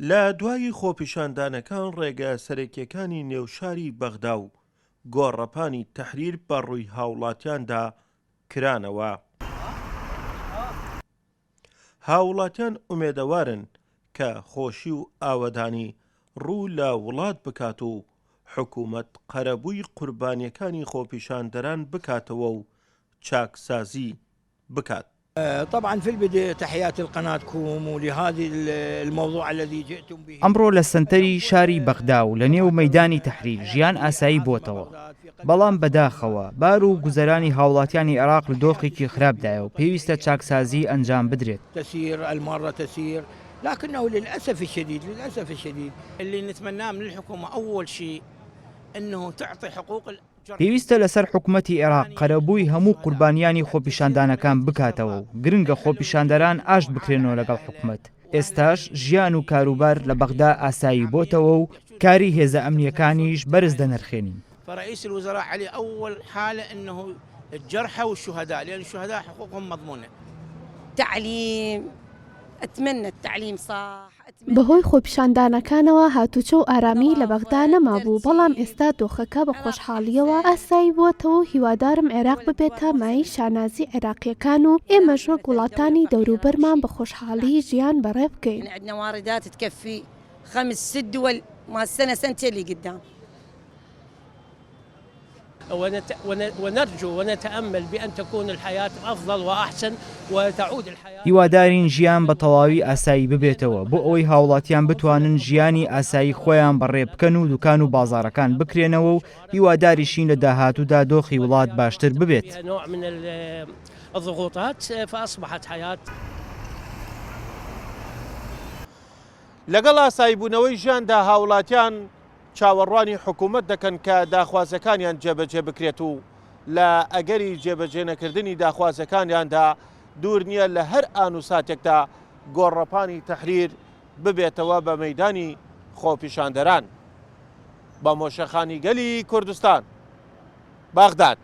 لە دوایی خۆپیشاندانەکان ڕێگە سەرەکیەکانی نێوشاری بەغدا و گۆڕەپانی تەحریر بە ڕووی هاوڵاتیاندا کرانەوە. هاوڵاتیان ئومێدەوارن کە خۆشی و ئاوەدانی ڕوو لە وڵات بکات و حکوومەت قەرەبووی قوربانیەکانی خۆپیشاندەران بکاتەوە و چاکسازی بکات. طبعا في البداية تحياتي لقناتكم ولهذه الموضوع الذي جئتم به. ئەمڕۆ لە سنتەری شاری بەغدا و لە نێو مەیدانی تەحریر ژیان ئاسایی بۆتەوە، بەڵام بەداخەوە بار و گوزەرانی هاوڵاتیانی عێراق لە دۆخێکی خراپدایە و پێویستە چاکسازی ئەنجام بدرێت. تسير المارة تسير، لكنه للأسف الشديد اللي نتمناه من الحكومة أول شيء أنه تعطي حقوق پێویستە لەسەر حکوومەتی عێراق قەرەبووی هەموو قوربانیانی خۆپیشاندانەکان بکاتەوە و گرنگە خۆپیشاندەران ئاشت بکرێنەوە لەگەڵ حکوومەت. ئێستاش ژیان و کاروبار لە بەغدا ئاسایی بۆتەوە و کاری هێزە ئەمنیەکانیش بەرز دەنرخێنین. فرئيس الوزراء عليه أول حالة أنه الجرحى والشهداء، لأن الشهداء حقوقهم مضمونة. تعليم، أتمنى التعليم صح. بەهۆی خۆپیشاندانەکانەوە هاتوچە و ئارامی لە بەغدا نەمابوو، بەڵام ئێستا دۆخەکە بە خۆشحاڵیەوە ئاسایی بووەتەوە و هیوادارم عێراق ببێتە مای شانازی عێراقیەکان و ئێمەش وەک وڵاتانی دەوروبەرمان بە خۆشحاڵی ژیان بەڕێ بکەین. عندنا واردات تكفي 5-6 دول ما سنتين اللي قدام. ونرجو ونتأمل بأن تكون الحياة أفضل وأحسن وتعود الحياة. هیوادارین ژیان بە تەواوی ئاسایی ببێتەوە بۆ ئەوەی هاوڵاتیان بتوانن ژیانی ئاسایی خۆیان بەڕێ بکەن و دوکان و بازاڕەکان بکرێنەوە و هیواداریشین لە داهاتوودا دۆخی وڵات باشتر ببێت. نوع من الضغوطات فأصبحت حياة. لەگەڵ ئاساییبوونەوەی ژیاندا هاوڵاتیان چاوەڕوانی حکوومەت دەکەن کە داخوازەکانیان جێبەجێ بکرێت و لە ئەگەری جێبەجێ نەکردنی داخوازەکانیاندا دوور نییە لە هەر ئان و ساتێکدا گۆڕەپانی تەحریر ببێتەوە بە مەیدانی خۆپیشاندەران. بە مۆشەخانی گەلی کوردستان، بەغداد.